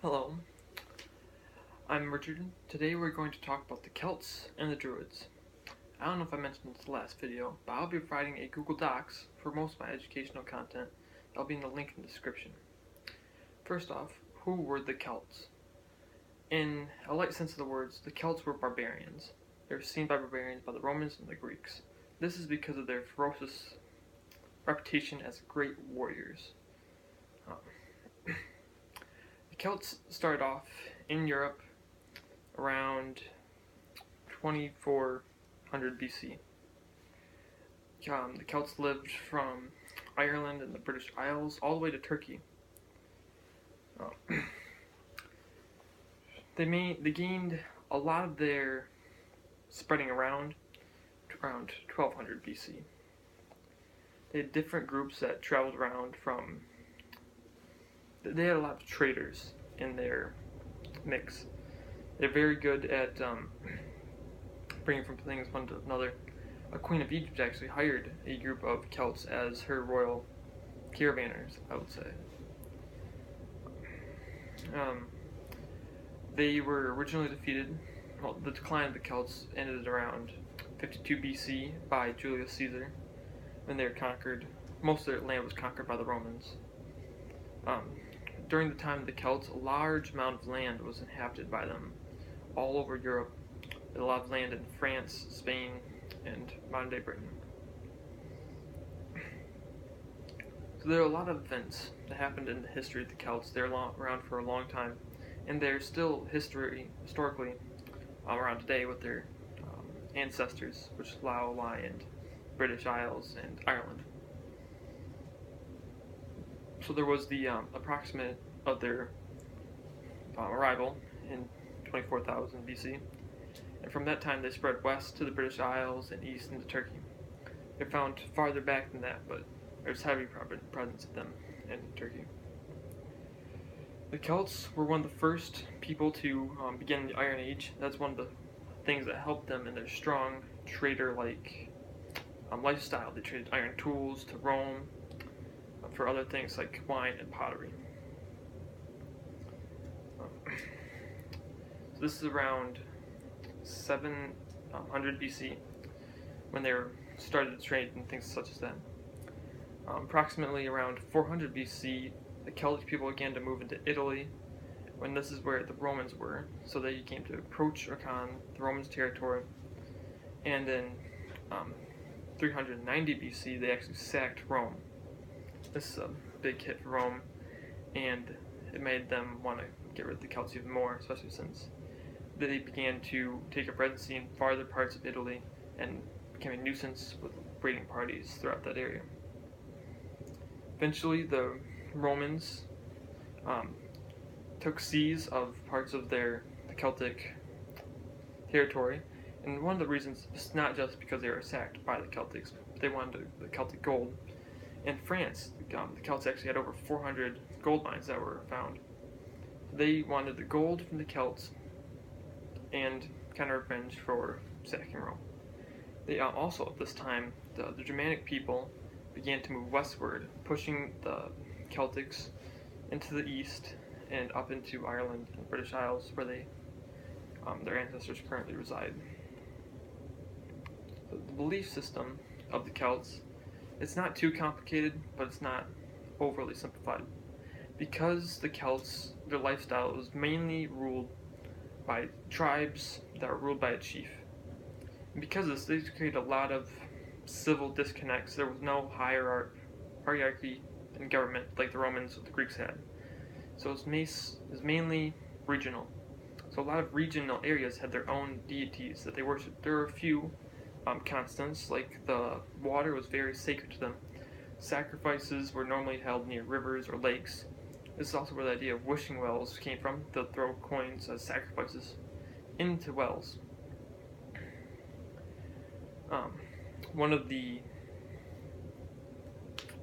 Hello, I'm Richard. Today we're going to talk about the Celts and the Druids. I don't know if I mentioned this last video, but I'll be providing a Google Docs for most of my educational content. That'll be in the link in the description. First off, who were the Celts? In a light sense of the words, the Celts were barbarians. They were seen by barbarians by the Romans and the Greeks. This is because of their ferocious reputation as great warriors. The Celts started off in Europe around 2400 BC. The Celts lived from Ireland and the British Isles all the way to Turkey. They gained a lot of their spreading around 1200 BC. They had different groups that traveled around from. They had a lot of traders in their mix. They're very good at bringing from things one to another. A queen of Egypt actually hired a group of Celts as her royal caravanners, I would say. They were originally defeated. Well, the decline of the Celts ended around 52 BC by Julius Caesar, when they were conquered. Most of their land was conquered by the Romans. During the time of the Celts, a large amount of land was inhabited by them all over Europe. A lot of land in France, Spain, and modern-day Britain. So there are a lot of events that happened in the history of the Celts. They're around for a long time, and they're still historically around today with their ancestors, which lie in British Isles and Ireland. So there was the approximate of their arrival in 24,000 BC, and from that time they spread west to the British Isles and east into Turkey. They're found farther back than that, but there's heavy presence of them in Turkey. The Celts were one of the first people to begin the Iron Age. That's one of the things that helped them in their strong trader-like lifestyle. They traded iron tools to Rome for other things like wine and pottery. So this is around 700 BC when they started to trade and things such as that. Approximately around 400 BC, the Celtic people began to move into Italy, when this is where the Romans were. So they came to approach upon the Romans' territory, and in 390 BC they actually sacked Rome. This is a big hit for Rome, and it made them want to get rid of the Celts even more, especially since they began to take up residency in farther parts of Italy and became a nuisance with raiding parties throughout that area. Eventually, the Romans took seize of parts of the Celtic territory, and one of the reasons is not just because they were sacked by the Celtics, but they wanted the Celtic gold. In France, the Celts actually had over 400 gold mines that were found. They wanted the gold from the Celts and kind of revenge for sacking Rome. They also, at this time, the Germanic people began to move westward, pushing the Celtics into the east and up into Ireland and British Isles, where their ancestors currently reside. The belief system of the Celts, it's not too complicated, but it's not overly simplified. Because the Celts, their lifestyle was mainly ruled by tribes that were ruled by a chief. And because of this, they created a lot of civil disconnects. There was no hierarchy in government like the Romans or the Greeks had. So it was mainly regional. So a lot of regional areas had their own deities that they worshipped. There were a few constants, like the water was very sacred to them. Sacrifices were normally held near rivers or lakes. This is also where the idea of wishing wells came from. They'll throw coins as sacrifices into wells. One of the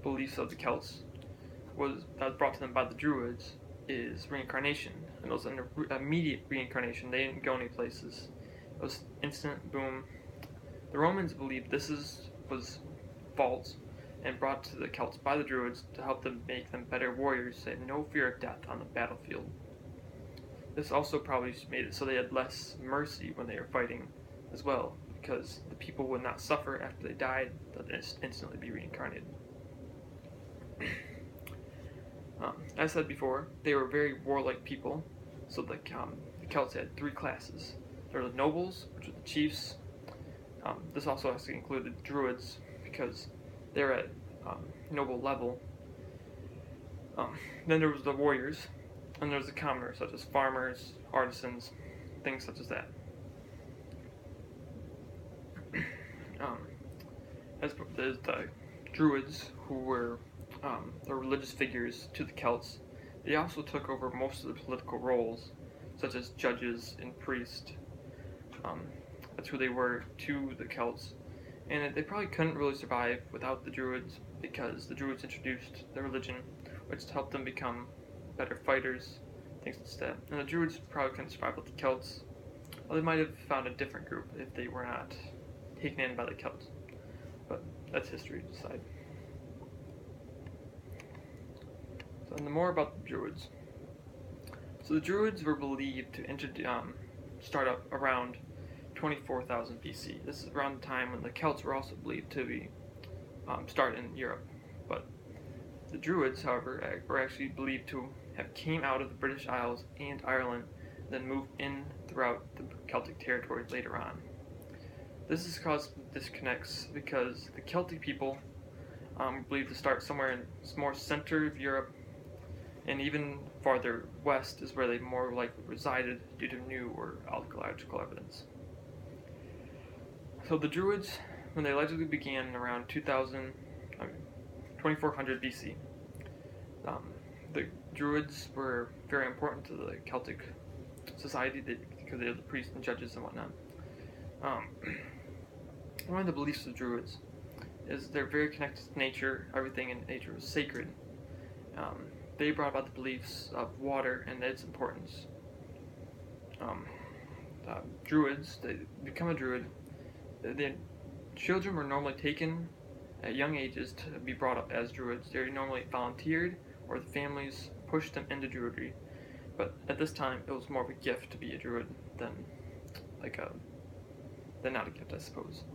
beliefs of the Celts that was brought to them by the Druids is reincarnation. And it was an immediate reincarnation. They didn't go any places. It was instant, boom. The Romans believed this was false and brought to the Celts by the Druids to help them make them better warriors that had no fear of death on the battlefield. this also probably made it so they had less mercy when they were fighting as well, because the people would not suffer after they died, they'd instantly be reincarnated. As I said before, they were very warlike people, so the Celts had three classes. There were the nobles, which were the chiefs. This also has to include the Druids, because they're at noble level. Then there was the warriors, and there was the commoners, such as farmers, artisans, things such as that. As there's the Druids, who were the religious figures to the Celts. They also took over most of the political roles, such as judges and priests. That's who they were to the Celts, and they probably couldn't really survive without the Druids, because the Druids introduced the religion, which helped them become better fighters, things like that. And the Druids probably couldn't survive with the Celts, or they might have found a different group if they were not taken in by the Celts. But that's history to decide. So, and more about the Druids. So the Druids were believed to start up around 24,000 BC. This is around the time when the Celts were also believed to be start in Europe. But the Druids, however, were actually believed to have came out of the British Isles and Ireland, then moved in throughout the Celtic territory later on. This has caused disconnects because the Celtic people believed to start somewhere in more center of Europe, and even farther west is where they more likely resided due to new or archaeological evidence. So the Druids, when they allegedly began around 2400 BC, the Druids were very important to the Celtic society because they were the priests and judges and whatnot. One of the beliefs of Druids is they're very connected to nature. Everything in nature is sacred. They brought about the beliefs of water and its importance. Druids, they become a Druid. The children were normally taken at young ages to be brought up as Druids. They were normally volunteered, or the families pushed them into Druidry. But at this time, it was more of a gift to be a Druid than not a gift, I suppose.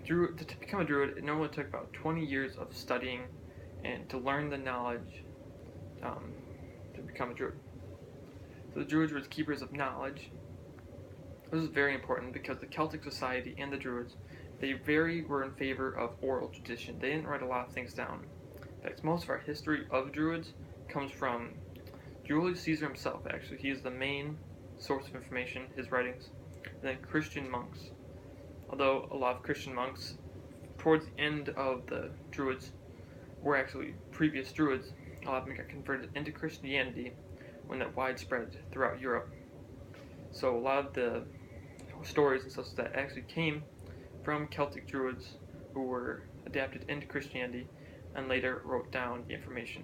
To become a Druid, it normally took about 20 years of studying and to learn the knowledge to become a Druid. So the Druids were the keepers of knowledge. This is very important because the Celtic society and the Druids, they were in favor of oral tradition. They didn't write a lot of things down. In fact, most of our history of Druids comes from Julius Caesar himself, actually. He is the main source of information, his writings. And then Christian monks. Although a lot of Christian monks, towards the end of the Druids, were actually previous Druids. A lot of them got converted into Christianity when that widespread throughout Europe. So a lot of the stories and such that actually came from Celtic Druids who were adapted into Christianity and later wrote down the information.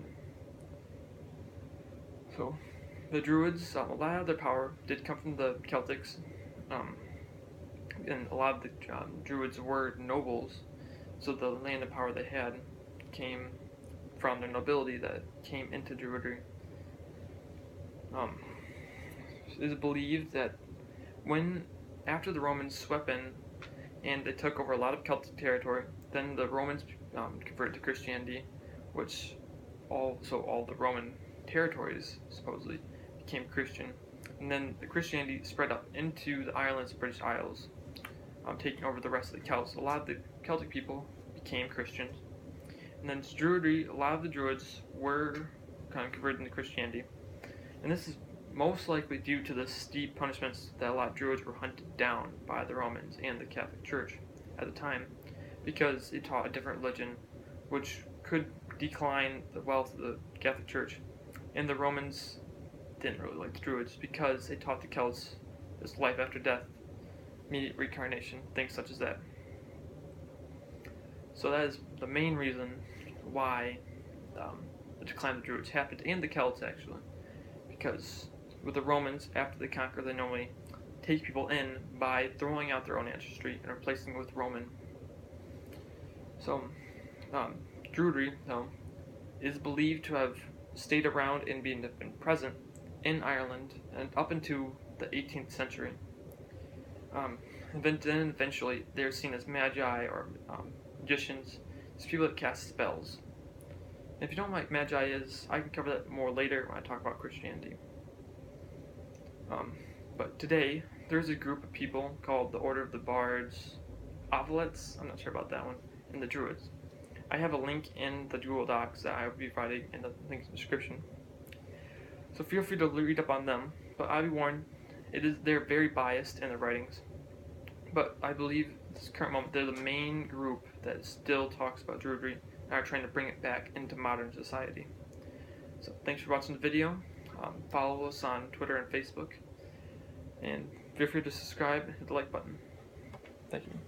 So the Druids, a lot of their power did come from the Celtics, and a lot of the Druids were nobles, so the land and power they had came from their nobility that came into Druidry. It is believed that after the Romans swept in and they took over a lot of Celtic territory, then the Romans converted to Christianity, which all the Roman territories supposedly became Christian, and then the Christianity spread up into the islands, British Isles, taking over the rest of the Celts. A lot of the Celtic people became Christians, and then Druidry, a lot of the Druids were kind of converted into Christianity, and this is most likely due to the steep punishments that a lot of Druids were hunted down by the Romans and the Catholic Church at the time, because it taught a different religion, which could decline the wealth of the Catholic Church. And the Romans didn't really like the Druids because they taught the Celts this life after death, immediate reincarnation, things such as that. So that is the main reason why the decline of the Druids happened, and the Celts actually, because with the Romans, after they conquer, they normally take people in by throwing out their own ancestry and replacing it with Roman. So, Druidry, though, is believed to have stayed around and been present in Ireland and up into the 18th century. And then eventually they're seen as magi or magicians. It's people that cast spells. And if you don't know what magi is, I can cover that more later when I talk about Christianity. But today, there's a group of people called the Order of the Bards, Ovelets, I'm not sure about that one, and the Druids. I have a link in the Google Docs that I will be providing in the link in the description. So feel free to read up on them, but I'll be warned, they're very biased in their writings. But I believe at this current moment they're the main group that still talks about Druidry and are trying to bring it back into modern society. So thanks for watching the video. Follow us on Twitter and Facebook. And feel free to subscribe and hit the like button. Thank you.